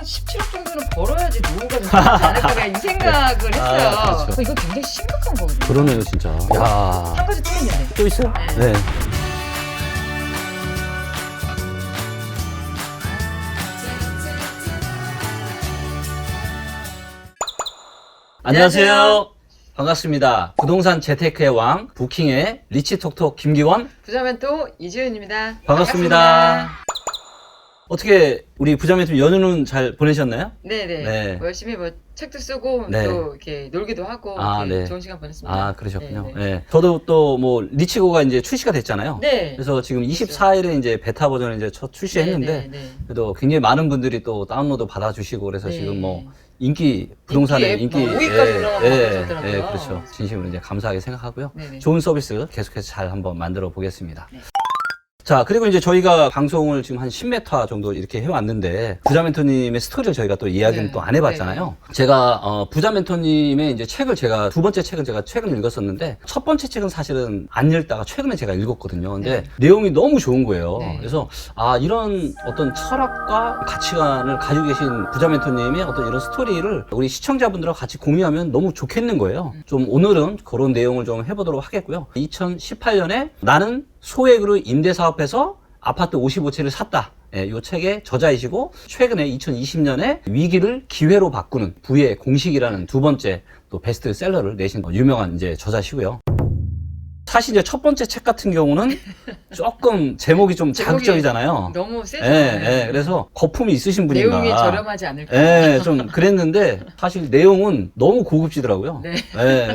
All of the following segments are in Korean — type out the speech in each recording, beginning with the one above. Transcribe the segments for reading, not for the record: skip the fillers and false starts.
17억 정도는 벌어야지 노후가 좀 되지 않을까 이 생각을 했어요. 그렇죠. 이거 굉장히 심각한 거거든요. 그러네요, 진짜. 야. 한 가지 틀렸는데. 또 있어요? 네. 네. 안녕하세요. 반갑습니다. 부동산 재테크의 왕, 부킹의 리치톡톡 김기원. 부자멘토 이지은입니다. 반갑습니다. 어떻게 우리 부자멘토 연휴는 잘 보내셨나요? 네네. 네. 뭐 열심히 뭐 책도 쓰고 네. 또 이렇게 놀기도 하고 아, 이렇게 네. 좋은 시간 보냈습니다. 아, 그러셨군요. 네, 네. 네. 저도 또 뭐 리치고가 이제 출시가 됐잖아요. 네. 그래서 지금 24일에 이제 베타 버전을 이제 첫 출시했는데 네, 네, 네. 그래도 굉장히 많은 분들이 또 다운로드 받아주시고 그래서 네. 지금 뭐 인기 부동산의 인기 인기 앱 5위까지 올라가고 그러셨더라고요. 그렇죠. 진심으로 이제 감사하게 생각하고요. 네네. 좋은 서비스 계속해서 잘 한번 만들어 보겠습니다. 네. 자, 그리고 이제 저희가 방송을 지금 한 10m 정도 이렇게 해왔는데, 부자 멘토님의 스토리를 저희가 또 이야기는 네. 또 안 해봤잖아요. 제가, 부자 멘토님의 이제 책을 두 번째 책은 제가 최근 읽었었는데, 첫 번째 책은 사실은 안 읽다가 최근에 제가 읽었거든요. 근데 네. 내용이 너무 좋은 거예요. 네. 그래서, 이런 어떤 철학과 가치관을 가지고 계신 부자 멘토님의 어떤 이런 스토리를 우리 시청자분들하고 같이 공유하면 너무 좋겠는 거예요. 좀 오늘은 그런 내용을 좀 해보도록 하겠고요. 2018년에 나는 소액으로 임대사업해서 아파트 55채를 샀다. 예, 이 책의 저자이시고 최근에 2020년에 위기를 기회로 바꾸는 부의 공식이라는 두 번째 또 베스트셀러를 내신 유명한 이제 저자시고요. 사실 이제 첫 번째 책 같은 경우는 조금 제목이 좀 자극적이잖아요. 너무 세죠. 예, 그래서 거품이 있으신 분인가. 내용이 저렴하지 않을까. 예, 좀 그랬는데 사실 내용은 너무 고급지더라고요. 네. 예.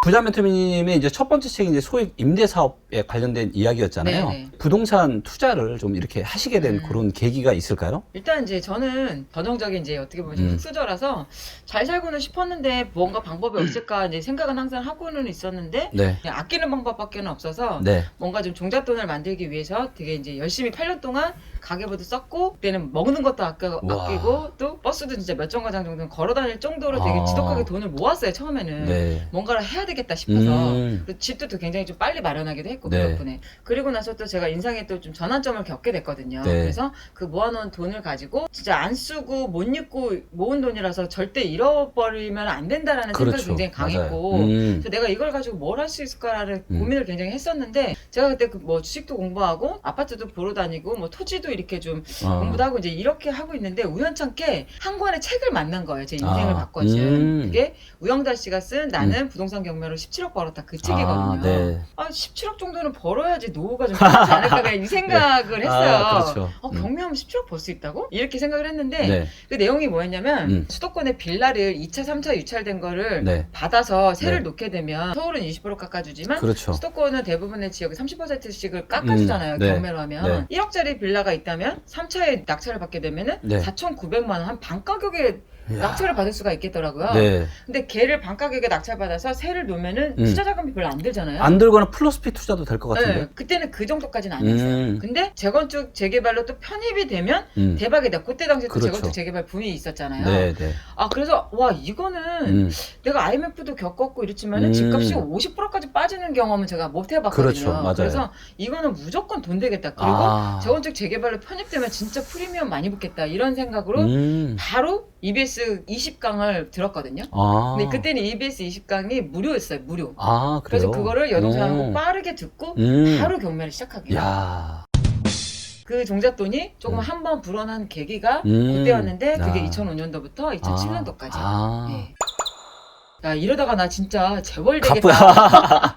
부자 멘토님의 이제 첫 번째 책이 이제 소액 임대 사업에 관련된 이야기였잖아요. 네네. 부동산 투자를 좀 이렇게 하시게 된 그런 계기가 있을까요? 일단 이제 저는 전형적인 이제 어떻게 보면 좀 흑수저라서 잘 살고는 싶었는데 뭔가 방법이 없을까 이제 생각은 항상 하고는 있었는데 네. 그냥 아끼는 방법밖에는 없어서 네. 뭔가 좀 종잣돈을 만들기 위해서 되게 이제 열심히 8년 동안 가계부도 썼고 그때는 먹는 것도 아끼고 또 버스도 진짜 몇 정거장 정도는 걸어 다닐 정도로 되게 아. 지독하게 돈을 모았어요 처음에는. 네. 뭔가를 해야 되겠다 싶어서 음. 그리고 집도 또 굉장히 좀 빨리 마련하기도 했고 네. 그 덕분에. 그리고 나서 또 제가 인생에 또 좀 전환점을 겪게 됐거든요. 네. 그래서 그 모아놓은 돈을 가지고 진짜 안 쓰고 못 입고 모은 돈이라서 절대 잃어버리면 안 된다라는 생각이 굉장히 강했고 맞아요. 그래서 내가 이걸 가지고 뭘 할 수 있을까라는 고민을 굉장히 했었는데 제가 그때 그 뭐 주식도 공부하고 아파트도 보러 다니고 뭐 토지도 이렇게 좀 공부도 하고 이제 이렇게 하고 있는데 우연찮게 한 권의 책을 만난 거예요. 제 인생을 바꿔준. 그게 우영달 씨가 쓴 나는 부동산 경매로 17억 벌었다 그 책이거든요. 네. 17억 정도는 벌어야지 노후가 좀 되지 않을까 이 생각을 했어요. 그렇죠. 경매하면 17억 벌 수 있다고? 이렇게 생각을 했는데 네. 그 내용이 뭐였냐면 수도권에 빌라를 2차, 3차 유찰된 거를 네. 받아서 세를 네. 놓게 되면 서울은 20% 깎아주지만 그렇죠. 수도권은 대부분의 지역이 30%씩을 깎아주잖아요. 네. 경매로 하면. 1억짜리 빌라가 있다면 3차에 낙찰을 받게 되면은 네. 4,900만 원 한 반 가격에 이야. 낙찰을 받을 수가 있겠더라고요. 네. 근데 걔를 반 가격에 낙찰받아서 세를 놓으면은 투자 자금이 별로 안 들잖아요. 안 들거나 플러스 피 투자도 될 것 같은데. 네, 그때는 그 정도까지는 아니었어요. 근데 재건축 재개발로 또 편입이 되면 대박이다. 그때 당시에 또 그렇죠. 재건축 재개발 붐이 있었잖아요. 네, 네. 그래서 와 이거는 내가 IMF도 겪었고 이랬지만은 집값이 50%까지 빠지는 경험은 제가 못 해봤거든요. 그렇죠. 맞아요. 그래서 이거는 무조건 돈 되겠다. 그리고 재건축 재개발로 편입되면 진짜 프리미엄 많이 붙겠다. 이런 생각으로 바로 EBS 20강을 들었거든요. 근데 그때는 EBS 20강이 무료였어요. 무료. 그래요? 그래서 그거를 여동생하고 빠르게 듣고 바로 경매를 시작하게 돼요. 야. 그 종잣돈이 조금 한번 불어난 계기가 그때였는데 그게 2005년도부터 2007년도까지. 네. 야 이러다가 나 진짜 재벌 되겠다.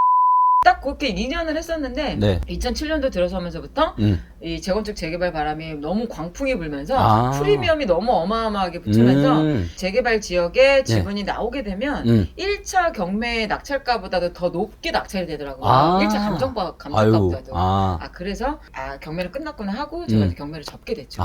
딱 그렇게 2년을 했었는데 네. 2007년도 들어서면서부터 이 재건축 재개발 바람이 너무 광풍이 불면서 프리미엄이 너무 어마어마하게 붙으면서 재개발 지역에 지분이 나오게 되면 1차 경매 낙찰가보다도 더 높게 낙찰이 되더라고요. 1차 감정가보다도. 그래서 경매를 끝났구나 하고 제가 경매를 접게 됐죠.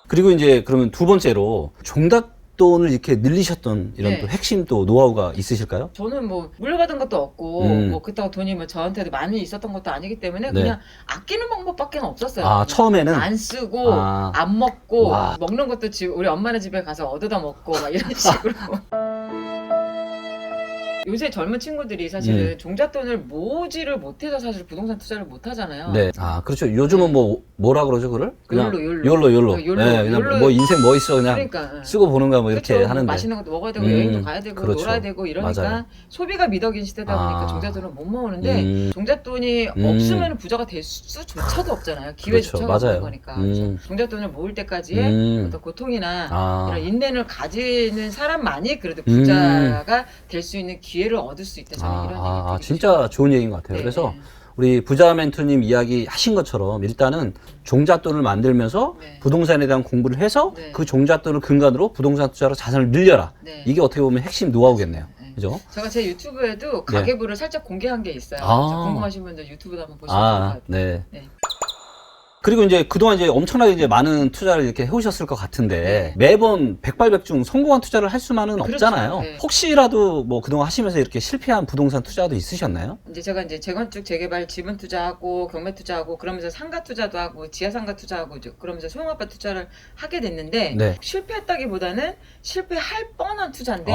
그리고 이제 그러면 두 번째로 종잣돈을 이렇게 늘리셨던 이런 네. 또 핵심 또 노하우가 있으실까요? 저는 뭐 물려받은 것도 없고 뭐 그렇다고 돈이 뭐 저한테도 많이 있었던 것도 아니기 때문에 네. 그냥 아끼는 방법밖에 없었어요. 처음에는 안 쓰고 안 먹고 먹는 것도 우리 엄마네 집에 가서 얻어다 먹고 막 이런 식으로. 요새 젊은 친구들이 사실은 종잣돈을 모으지를 못해서 사실 부동산 투자를 못 하잖아요. 네. 아, 그렇죠. 요즘은 뭐라 그러죠, 그걸? 그냥 욜로. 욜로. 네, 그냥 뭐 인생 뭐 있어 그냥 그러니까. 쓰고 보는 거야 뭐 이렇게 그렇죠. 하는데. 맛있는 것도 먹어야 되고 여행도 가야 되고 그렇죠. 놀아야 되고 이러니까 맞아요. 소비가 미덕인 시대다 보니까 종잣돈을 못 모으는데 종잣돈이 없으면 부자가 될 수조차도 없잖아요. 기회조차가 그렇죠. 없는 맞아요. 거니까. 그래서 종잣돈을 모을 때까지의 어떤 고통이나 이런 인내를 가지는 사람만이 그래도 부자가 될 수 있는 기회를 얻을 수 있다. 저는 이런 얘기 되게 진짜 좋은 얘기인 것 같아요. 네. 그래서 우리 부자 멘토님 이야기 하신 것처럼 일단은 종잣돈을 만들면서 네. 부동산에 대한 공부를 해서 네. 그 종잣돈을 근간으로 부동산 투자로 자산을 늘려라. 네. 이게 어떻게 보면 핵심 노하우겠네요. 네. 그죠? 제가 제 유튜브에도 가계부를 살짝 공개한 게 있어요. 궁금하신 분들 유튜브도 한번 보시면 좋을 것 같아요. 네. 네. 그리고 이제 그동안 이제 엄청나게 이제 많은 투자를 이렇게 해오셨을 것 같은데 매번 백발백중 성공한 투자를 할 수만은 그렇죠. 없잖아요. 네. 혹시라도 뭐 그동안 하시면서 이렇게 실패한 부동산 투자도 있으셨나요? 이제 제가 이제 재건축 재개발 지분 투자하고 경매 투자하고 그러면서 상가 투자도 하고 지하 상가 투자하고 이제 그러면서 소형 아파트 투자를 하게 됐는데 네. 실패했다기보다는 실패할 뻔한 투자인데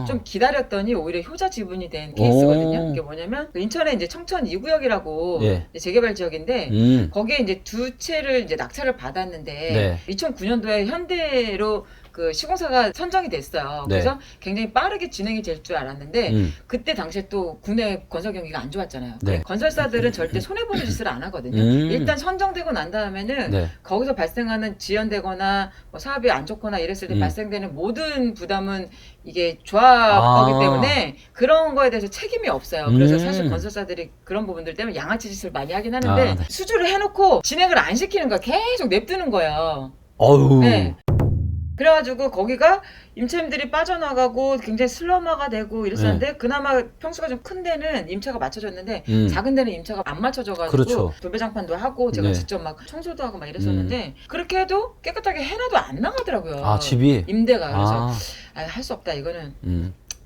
좀 기다렸더니 오히려 효자 지분이 된 케이스거든요. 이게 뭐냐면 인천에 이제 청천 2구역이라고 예. 재개발 지역인데 거기에 이제 두 채를 이제 낙찰을 받았는데 네. 2009년도에 현대로 그 시공사가 선정이 됐어요. 네. 그래서 굉장히 빠르게 진행이 될 줄 알았는데 그때 당시에 또 국내 건설 경기가 안 좋았잖아요. 네. 건설사들은 절대 손해보는 짓을 안 하거든요. 일단 선정되고 난 다음에는 네. 거기서 발생하는 지연되거나 뭐 사업이 안 좋거나 이랬을 때 발생되는 모든 부담은 이게 조합이기 때문에 그런 거에 대해서 책임이 없어요. 그래서 사실 건설사들이 그런 부분들 때문에 양아치 짓을 많이 하긴 하는데 네. 수주를 해놓고 진행을 안 시키는 거야. 계속 냅두는 거예요. 어휴. 네. 그래가지고 거기가 임차인들이 빠져나가고 굉장히 슬럼화가 되고 이랬었는데 그나마 평수가 좀 큰 데는 임차가 맞춰졌는데 작은 데는 임차가 안 맞춰져가지고 그렇죠. 돌배장판도 하고 제가 네. 직접 막 청소도 하고 막 이랬었는데 그렇게 해도 깨끗하게 해놔도 안 나가더라고요. 아, 집이? 임대가. 그래서 할 수 없다 이거는.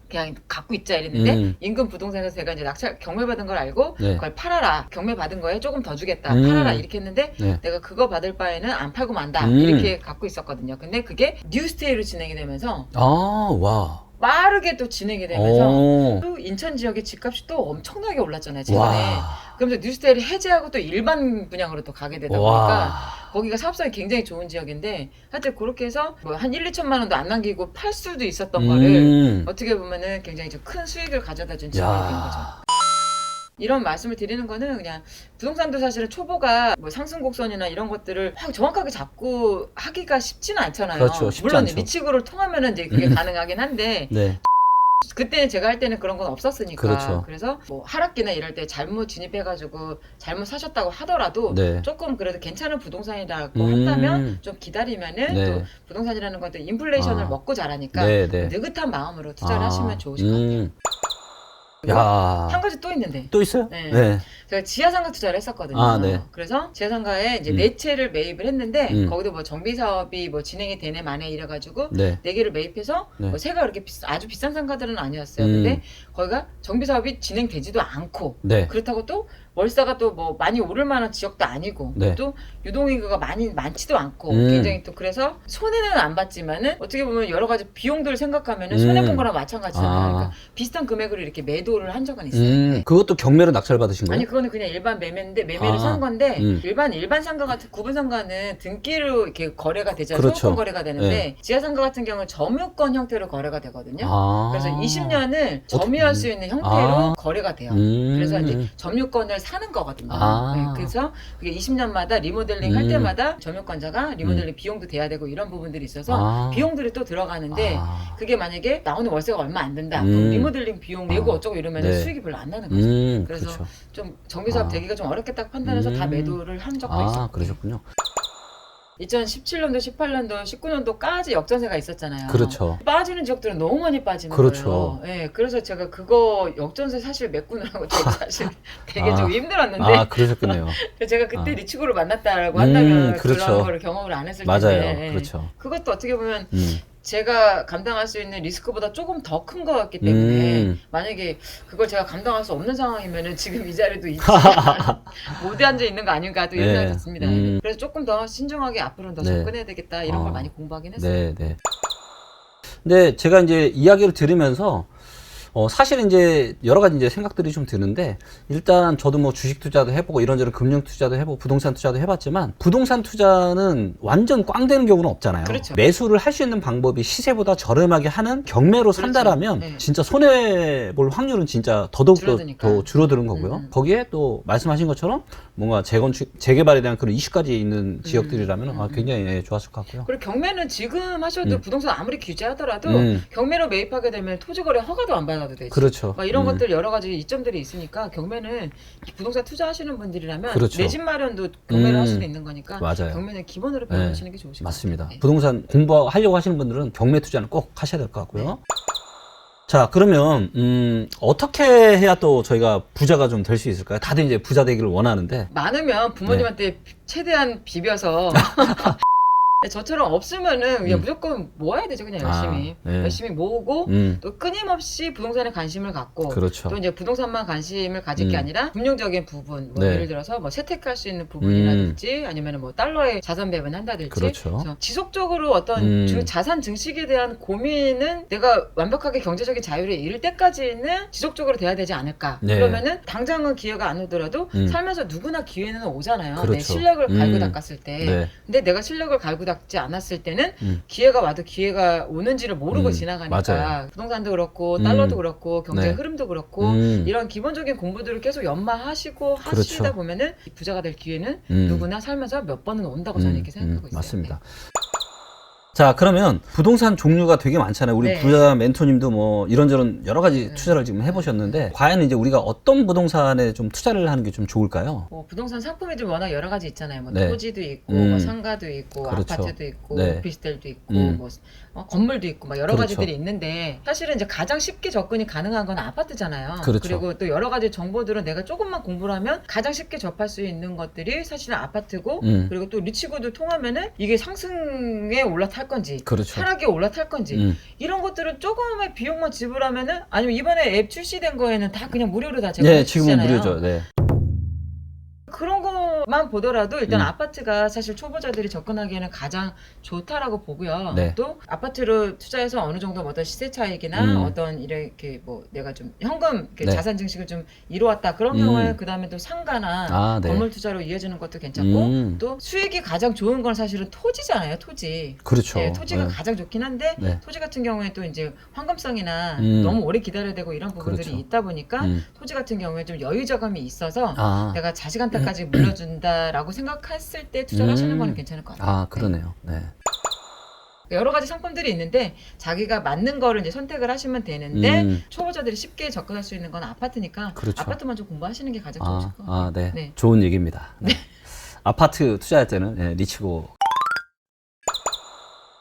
그냥 갖고 있자 이랬는데 인근 부동산에서 제가 이제 낙찰 경매 받은 걸 알고 네. 그걸 팔아라, 경매 받은 거에 조금 더 주겠다, 팔아라 이렇게 했는데 네. 내가 그거 받을 바에는 안 팔고 만다 이렇게 갖고 있었거든요. 근데 그게 뉴스테이로 진행이 되면서 와. 빠르게 또 진행이 되면서 또 인천 지역의 집값이 또 엄청나게 올랐잖아요 최근에. 그러면서 뉴스테이를 해제하고 또 일반 분양으로 또 가게 되다 보니까 거기가 사업성이 굉장히 좋은 지역인데 하여튼 그렇게 해서 뭐 한 1, 2천만 원도 안 남기고 팔 수도 있었던 거를 어떻게 보면은 굉장히 좀 큰 수익을 가져다 준 지역이 된 거죠. 이런 말씀을 드리는 거는 그냥 부동산도 사실은 초보가 뭐 상승 곡선이나 이런 것들을 확 정확하게 잡고 하기가 쉽지는 않잖아요. 그렇죠. 쉽지 물론 않죠. 리치구를 통하면은 이제 그게 가능하긴 한데 네. 그때 제가 할 때는 그런 건 없었으니까. 그렇죠. 그래서 뭐 하락기나 이럴 때 잘못 진입해가지고 잘못 사셨다고 하더라도 네. 조금 그래도 괜찮은 부동산이라고 한다면 좀 기다리면은 네. 또 부동산이라는 건 또 인플레이션을 먹고 자라니까 네, 네. 느긋한 마음으로 투자를 하시면 좋으실 것 같아요. 야. 한 가지 또 있는데. 또 있어요? 네. 네. 제가 지하상가 투자를 했었거든요. 네. 그래서 지하상가에 이제 4채를 매입을 했는데 거기도 뭐 정비 사업이 뭐 진행이 되네 마네 이래가지고 네. 4개를 매입해서 네. 뭐 새가 그렇게 아주 비싼 상가들은 아니었어요. 근데 거기가 정비 사업이 진행되지도 않고 네. 그렇다고 또 월세가 또 뭐 많이 오를 만한 지역도 아니고 네. 또 유동인구가 많지도 않고 굉장히 또 그래서 손해는 안 봤지만은 어떻게 보면 여러 가지 비용들을 생각하면은 손해 본 거랑 마찬가지잖아요. 그러니까 비슷한 금액으로 이렇게 매도를 한 적은 있어요. 그것도 경매로 낙찰 받으신 거예요? 아니 그거는 그냥 일반 매매인데 매매를 산 건데 일반 상가 같은 구분 상가는 등기로 이렇게 거래가 되잖아요. 그렇죠. 소유권 거래가 되는데 지하 상가 같은 경우는 점유권 형태로 거래가 되거든요. 그래서 20년을 점유할 수 있는 형태로 거래가 돼요. 그래서 이제 점유권을 사는 거거든요. 네, 그래서 그게 20년마다 리모델링 할 때마다 점유권자가 리모델링 비용도 돼야 되고 이런 부분들이 있어서 비용들이 또 들어가는데 그게 만약에 나오는 월세가 얼마 안 된다. 그럼 리모델링 비용 내고 어쩌고 이러면 네. 수익이 별로 안 나는 거죠. 그래서 그렇죠. 좀 정비사업 되기가 좀 어렵겠다 판단해서 다 매도를 한 적도 있었고. 그러셨군요. 2017년도, 18년도, 19년도까지 역전세가 있었잖아요. 그렇죠. 빠지는 지역들은 너무 많이 빠지는 그렇죠. 거예요. 네, 그래서 제가 그거 역전세 사실 메꾸느라고 되게 사실 되게 좀 힘들었는데 그러셨군요. 제가 그때 리치고를 만났다라고 한다면 그렇죠. 그런 거를 경험을 안 했을 맞아요. 텐데 그렇죠. 그것도 어떻게 보면 제가 감당할 수 있는 리스크보다 조금 더 큰 거였기 때문에 만약에 그걸 제가 감당할 수 없는 상황이면은 지금 이 자리도 있지 못 앉아 있는 거 아닌가 또 이런 생각이 듭니다. 그래서 조금 더 신중하게 앞으로는 더 접근해야 되겠다 이런 걸 많이 공부하긴 했어요. 네. 근데 제가 이제 이야기를 들으면서 사실 이제 여러 가지 이제 생각들이 좀 드는데, 일단 저도 뭐 주식 투자도 해보고 이런저런 금융 투자도 해보고 부동산 투자도 해봤지만, 부동산 투자는 완전 꽝 되는 경우는 없잖아요. 그렇죠. 매수를 할 수 있는 방법이 시세보다 저렴하게 하는 경매로 그렇죠. 산다라면 네. 진짜 손해 볼 확률은 진짜 더더욱 더 줄어드는 거고요. 거기에 또 말씀하신 것처럼 뭔가 재개발에 대한 그런 이슈까지 있는 지역들이라면 굉장히 좋았을 것 같고요. 그리고 경매는 지금 하셔도 부동산 아무리 규제하더라도 경매로 매입하게 되면 토지거래 허가도 안 받아도 되지. 그렇죠. 막 이런 것들 여러 가지 이점들이 있으니까 경매는 부동산 투자하시는 분들이라면 그렇죠. 내 집 마련도 경매를 할 수도 있는 거니까 맞아요. 경매는 기본으로 배워주시는 게 좋으실 것 맞습니다. 같아요. 네. 부동산 공부하려고 하시는 분들은 경매 투자는 꼭 하셔야 될 것 같고요. 자, 그러면 어떻게 해야 또 저희가 부자가 좀 될 수 있을까요? 다들 이제 부자 되기를 원하는데. 많으면 부모님한테 최대한 비벼서 저처럼 없으면은 그냥 무조건 모아야 되죠. 그냥 열심히. 네. 열심히 모으고 또 끊임없이 부동산에 관심을 갖고 그렇죠. 또 이제 부동산만 관심을 가질 게 아니라 금융적인 부분, 뭐 네. 예를 들어서 뭐 세택할 수 있는 부분이라든지 아니면 뭐 달러의 자산 배분 한다든지 그렇죠. 그래서 지속적으로 어떤 자산 증식에 대한 고민은 내가 완벽하게 경제적인 자유를 이룰 때까지는 지속적으로 돼야 되지 않을까. 네. 그러면은 당장은 기회가 안 오더라도 살면서 누구나 기회는 오잖아요. 그렇죠. 내 실력을 갈고 닦았을 때. 네. 근데 내가 실력을 갈고 닦지 않았을 때는 기회가 와도 기회가 오는지를 모르고 지나가니까 맞아요. 부동산도 그렇고 달러도 그렇고 경제 네. 흐름도 그렇고 이런 기본적인 공부들을 계속 연마하시고 그렇죠. 하시다 보면은 부자가 될 기회는 누구나 살면서 몇 번은 온다고 저는 이렇게 생각하고 있어요. 맞습니다. 자, 그러면 부동산 종류가 되게 많잖아요. 우리 네. 부자 멘토님도 뭐 이런저런 여러 가지 투자를 지금 해보셨는데, 과연 이제 우리가 어떤 부동산에 좀 투자를 하는 게 좀 좋을까요? 뭐 부동산 상품이 좀 워낙 여러 가지 있잖아요. 뭐 네. 토지도 있고, 뭐 상가도 있고, 그렇죠. 아파트도 있고, 네. 오피스텔도 있고, 뭐 건물도 있고, 막 여러 그렇죠. 가지들이 있는데 사실은 이제 가장 쉽게 접근이 가능한 건 아파트잖아요. 그렇죠. 그리고 또 여러 가지 정보들은 내가 조금만 공부를 하면 가장 쉽게 접할 수 있는 것들이 사실은 아파트고, 그리고 또 리치고도 통하면은 이게 상승에 올라탈 건지, 그렇죠. 하락에 올라탈 건지 이런 것들은 조금의 비용만 지불하면은, 아니면 이번에 앱 출시된 거에는 다 그냥 무료로 다 제공해 네, 지금은 주시잖아요. 무료죠. 네. 그런 것만 보더라도 일단 아파트가 사실 초보자들이 접근하기에는 가장 좋다라고 보고요. 네. 또 아파트로 투자해서 어느 정도 어떤 시세 차익이나 어떤 이렇게 뭐 내가 좀 현금 네. 자산 증식을 좀 이루었다 그런 경우에 그 다음에 또 상가나 네. 건물 투자로 이어지는 것도 괜찮고 또 수익이 가장 좋은 건 사실은 토지잖아요. 토지. 그렇죠. 네, 토지가 네. 가장 좋긴 한데 네. 토지 같은 경우에 또 이제 황금성이나 너무 오래 기다려야 되고 이런 부분들이 그렇죠. 있다 보니까 토지 같은 경우에 좀 여유저감이 있어서 내가 자식한테까지 물려준다라고 생각했을 때 투자를 하시는 거는 괜찮을 것 같아요. 아, 그러네요. 네. 여러 가지 상품들이 있는데 자기가 맞는 거를 이제 선택을 하시면 되는데 초보자들이 쉽게 접근할 수 있는 건 아파트니까 그렇죠. 아파트만 좀 공부하시는 게 가장 좋으실 것 같아요. 아, 네. 네. 좋은 얘기입니다. 네. 아파트 투자할 때는 리치고.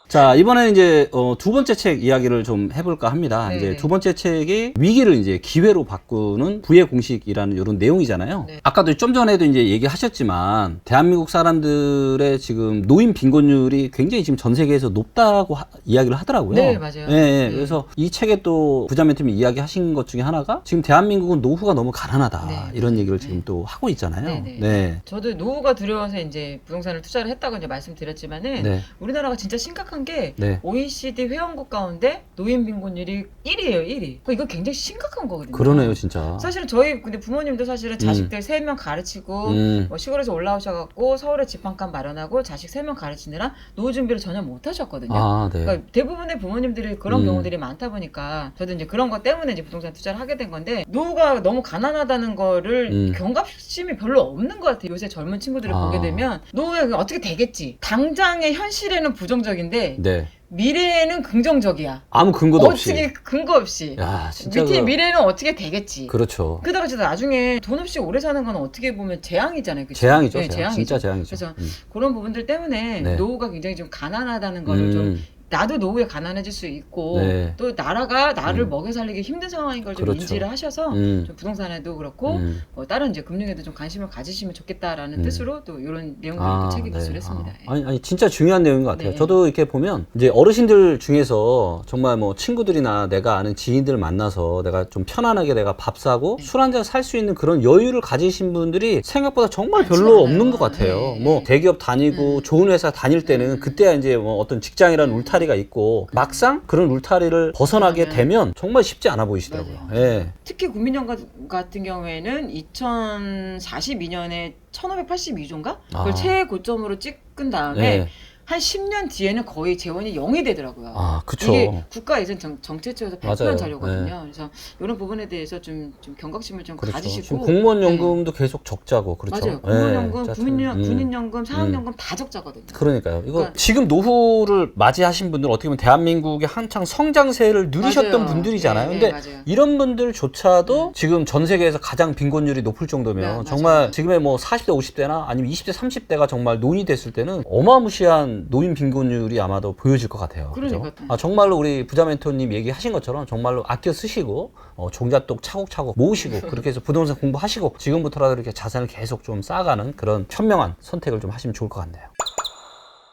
자, 이번에는 이제 두 번째 책 이야기를 좀 해볼까 합니다. 네네. 이제 두 번째 책이 위기를 이제 기회로 바꾸는 부의 공식이라는 이런 내용이잖아요. 네. 아까도 좀 전에도 이제 얘기하셨지만 대한민국 사람들의 지금 노인 빈곤율이 굉장히 지금 전 세계에서 높다고 이야기를 하더라고요. 네, 맞아요. 네. 그래서 이 책에 또 부자 멘토님이 이야기하신 것 중에 하나가 지금 대한민국은 노후가 너무 가난하다 네. 이런 얘기를 지금 또 하고 있잖아요. 네네. 네. 저도 노후가 두려워서 이제 부동산을 투자를 했다고 이제 말씀드렸지만은 네. 우리나라가 진짜 심각한 게 네. OECD 회원국 가운데 노인 빈곤율이 1위예요, 1위. 이거 굉장히 심각한 거거든요. 그러네요, 진짜. 사실은 저희 근데 부모님도 사실은 자식들 3명 가르치고 뭐 시골에서 올라오셔갖고 서울에 집 한 칸 마련하고 자식 3명 가르치느라 노후 준비를 전혀 못 하셨거든요. 아, 네. 그러니까 대부분의 부모님들이 그런 경우들이 많다 보니까 저도 이제 그런 것 때문에 이제 부동산 투자를 하게 된 건데 노후가 너무 가난하다는 거를 경각심이 별로 없는 것 같아요. 요새 젊은 친구들을 보게 되면 노후에 어떻게 되겠지. 당장의 현실에는 부정적인데 네. 미래에는 긍정적이야. 아무 근거도 없이. 어떻게 근거 없이. 야, 진짜. 밑에 미래는 어떻게 되겠지. 그렇죠. 그러다가 진짜 나중에 돈 없이 오래 사는 건 어떻게 보면 재앙이잖아요. 그쵸? 재앙이죠. 네, 재앙이죠. 진짜 재앙이죠. 그래서 그런 부분들 때문에 네. 노후가 굉장히 좀 가난하다는 거를 좀 나도 노후에 가난해질 수 있고 네. 또 나라가 나를 먹여 살리기 힘든 상황인 걸 좀 그렇죠. 인지를 하셔서 좀 부동산에도 그렇고 뭐 다른 이제 금융에도 좀 관심을 가지시면 좋겠다라는 뜻으로 또 이런 내용들을 또 책에 기술을 했습니다. 예. 아니 진짜 중요한 내용인 것 같아요. 네. 저도 이렇게 보면 이제 어르신들 중에서 정말 뭐 친구들이나 내가 아는 지인들 만나서 내가 좀 편안하게 내가 밥 사고 술 한잔 살 수 있는 그런 여유를 가지신 분들이 생각보다 정말 별로 않아요. 없는 것 같아요. 네. 뭐 대기업 다니고 좋은 회사 다닐 때는 그때야 이제 뭐 어떤 직장이라는 울타리 울타리가 있고 막상 그런 울타리를 벗어나게 되면 정말 쉽지 않아 보이시더라고요. 예. 특히 국민연금 같은 경우에는 2042년에 1582조인가? 그걸 최고점으로 찍은 다음에 예. 한 10년 뒤에는 거의 재원이 0이 되더라고요. 아, 그쵸. 이게 국가예산 정책처에서 발표한 맞아요. 자료거든요. 네. 그래서 이런 부분에 대해서 좀 경각심을 좀 그렇죠. 가지시고. 지금 공무원 연금도 계속 적자고, 그렇죠. 맞아요. 공무원연금, 네. 군인연금, 사학연금 다 적자거든요. 그러니까요. 이거 그러니까 지금 노후를 맞이하신 분들은 어떻게 보면 대한민국의 한창 성장세를 누리셨던 맞아요. 분들이잖아요. 네, 근데 맞아요. 이런 분들조차도 지금 전 세계에서 가장 빈곤율이 높을 정도면 네, 정말 맞아요. 지금의 뭐 40대, 50대나 아니면 20대, 30대가 정말 노인이 됐을 때는 어마무시한 노인 빈곤율이 아마도 보여질 것 같아요. 그죠? 그러니까. 정말로 우리 부자 멘토님 얘기하신 것처럼 정말로 아껴 쓰시고 종잣돈 차곡차곡 모으시고 그렇게 해서 부동산 공부하시고 지금부터라도 이렇게 자산을 계속 좀 쌓아가는 그런 현명한 선택을 좀 하시면 좋을 것 같네요.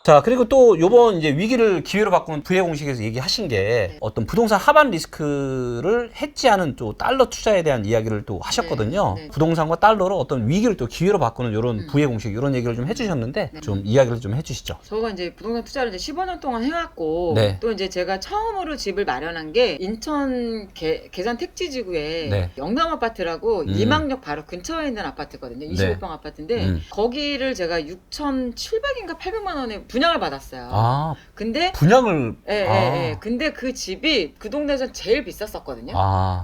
자, 그리고 또 요번 이제 위기를 기회로 바꾸는 부의 공식에서 얘기하신 게 어떤 부동산 하반 리스크를 해지하는 또 달러 투자에 대한 이야기를 또 하셨거든요. 네. 부동산과 달러로 어떤 위기를 또 기회로 바꾸는 요런 부의 공식 이런 얘기를 좀 해주셨는데 좀 이야기를 좀 해주시죠. 저가 이제 부동산 투자를 이제 15년 동안 해왔고 네. 또 이제 제가 처음으로 집을 마련한 게 인천 계산 택지지구에 네. 영남 아파트라고 이망역 바로 근처에 있는 아파트거든요. 25평 아파트인데 거기를 제가 6,700인가 800만 원에 분양을 받았어요. 아, 근데 분양을 예. 근데 그 집이 그 동네에서 제일 비쌌었거든요.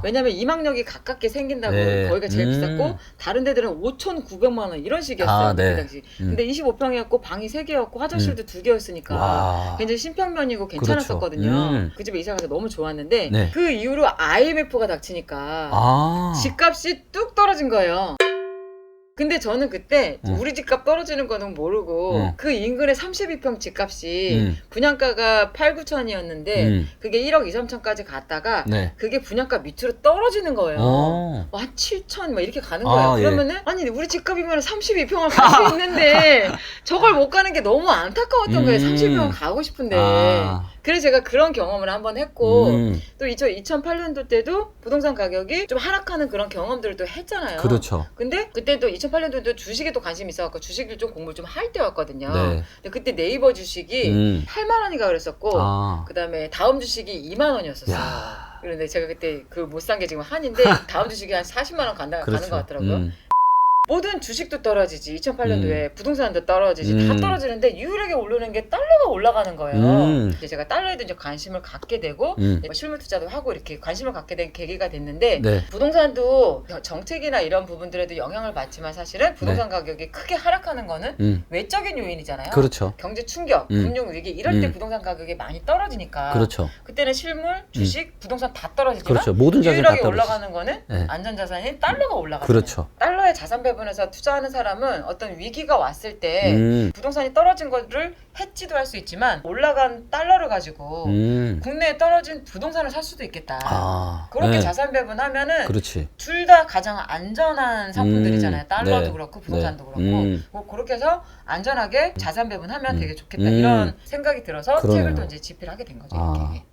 왜냐면 이망역이 가깝게 생긴다고 네. 거기가 제일 비쌌고 다른 데들은 5,900만 원 이런 식이었어요. 네. 그 당시. 근데 25평이었고 방이 3개였고 화장실도 2개였으니까 굉장히 신평면이고 괜찮았었거든요. 그렇죠. 그 집에 이사 가서 너무 좋았는데 네. 그 이후로 IMF가 닥치니까 집값이 뚝 떨어진 거예요. 근데 저는 그때 우리 집값 떨어지는 거는 모르고 그 인근의 32평 집값이 분양가가 8, 9천이었는데 그게 1억 2, 3천까지 갔다가 그게 분양가 밑으로 떨어지는 거예요. 한 7천 막 이렇게 가는 거예요. 그러면은 아니 우리 집값이면 32평을 갈 수 있는데 저걸 못 가는 게 너무 안타까웠던 거예요. 32평을 가고 싶은데. 그래서 제가 그런 경험을 한번 했고 또 2008년도 때도 부동산 가격이 좀 하락하는 그런 경험들을 또 했잖아요. 그렇죠. 근데 그때도 2008년도도 주식에 또 관심이 있어갖고 주식을 좀 공부를 좀 할 때였거든요. 네. 근데 그때 네이버 주식이 8만 원인가 그랬었고 그다음에 다음 주식이 2만 원이었었어요. 그런데 제가 그때 그 못 산 게 지금 한인데 다음 주식이 한 40만 원 가는 것 같더라고요. 모든 주식도 떨어지지 2008년도에 부동산도 떨어지지 다 떨어지는데 유일하게 오르는 게 달러가 올라가는 거예요. 이제 제가 달러에도 이제 관심을 갖게 되고 실물 투자도 하고 이렇게 관심을 갖게 된 계기가 됐는데 부동산도 정책이나 이런 부분들에도 영향을 받지만 사실은 부동산 가격이 크게 하락하는 거는 외적인 요인이잖아요. 그렇죠. 경제 충격, 금융 위기 이럴 때 부동산 가격이 많이 떨어지니까 그렇죠. 그때는 실물, 주식, 부동산 다 떨어지지만 그렇죠. 모든 자산이 유일하게 다 올라가는 거는 안전자산인 달러가 올라가잖아요. 그렇죠. 달러의 자산 배분에서 투자하는 사람은 어떤 위기가 왔을 때 부동산이 떨어진 거를 해지도 할 수 있지만 올라간 달러를 가지고 국내에 떨어진 부동산을 살 수도 있겠다. 그렇게 자산 배분하면은 둘 다 가장 안전한 상품들이잖아요. 달러도 그렇고 부동산도 그렇고 뭐 그렇게 해서 안전하게 자산 배분하면 되게 좋겠다 이런 생각이 들어서 책을 또 이제 집필을 하게 된 거죠. 이렇게.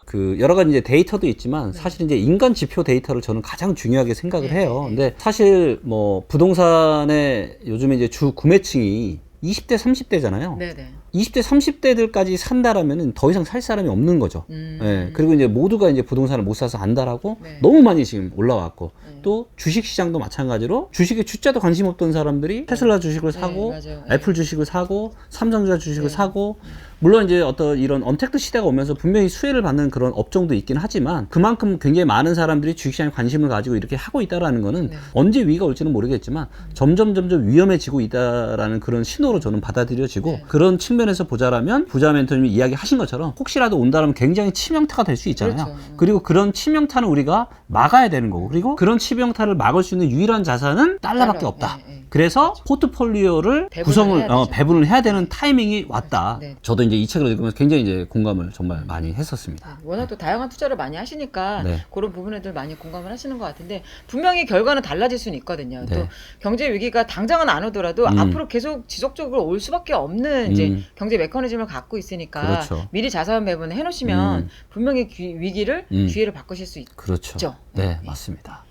그 여러 가지 이제 데이터도 있지만 사실 이제 인간 지표 데이터를 저는 가장 중요하게 생각을 해요. 근데 사실 뭐 부동산의 요즘에 이제 주 구매층이 20대, 30대잖아요. 네네. 20대, 30대들까지 산다라면은 더 이상 살 사람이 없는 거죠. 예. 그리고 이제 모두가 이제 부동산을 못 사서 안다라고 너무 많이 지금 올라왔고 또 주식 시장도 마찬가지로 주식에 주자도 관심 없던 사람들이 테슬라 주식을 사고 애플 주식을 사고 삼성전자 주식을 사고 물론 이제 어떤 이런 언택트 시대가 오면서 분명히 수혜를 받는 그런 업종도 있긴 하지만 그만큼 굉장히 많은 사람들이 주식시장에 관심을 가지고 이렇게 하고 있다라는 거는 언제 위기가 올지는 모르겠지만 점점 위험해지고 있다라는 그런 신호로 저는 받아들여지고 그런 측면에서 보자라면 부자 멘토님이 이야기하신 것처럼 혹시라도 온다라면 굉장히 치명타가 될 수 있잖아요. 그리고 그런 치명타는 우리가 막아야 되는 거고 그리고 그런 치명타를 막을 수 있는 유일한 자산은 달러밖에 없다. 그래서 포트폴리오를 배분을 해야 되는 타이밍이 왔다. 저도 이제 이 책을 읽으면서 굉장히 이제 공감을 정말 많이 했었습니다. 워낙 또 다양한 투자를 많이 하시니까 그런 부분에들 많이 공감을 하시는 것 같은데 분명히 결과는 달라질 수는 있거든요. 또 경제 위기가 당장은 안 오더라도 앞으로 계속 지속적으로 올 수밖에 없는 이제 경제 메커니즘을 갖고 있으니까 미리 자산 배분을 해놓으시면 분명히 위기를 기회로 바꾸실 수 있죠. 네, 맞습니다.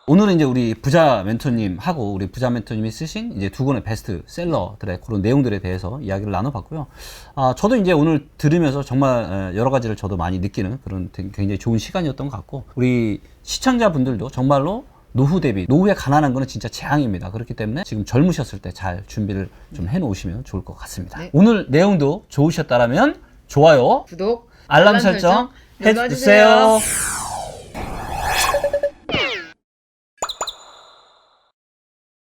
오늘은 이제 우리 부자 멘토님하고 우리 부자 멘토님이 쓰신 이제 두 권의 베스트셀러들의 그런 내용들에 대해서 이야기를 나눠봤고요. 저도 이제 오늘 들으면서 정말 여러 가지를 저도 많이 느끼는 그런 굉장히 좋은 시간이었던 것 같고, 우리 시청자분들도 정말로 노후 대비, 노후에 가난한 거는 진짜 재앙입니다. 그렇기 때문에 지금 젊으셨을 때 잘 준비를 좀 해놓으시면 좋을 것 같습니다. 네. 오늘 내용도 좋으셨다라면 좋아요, 구독, 알람 설정 해주세요.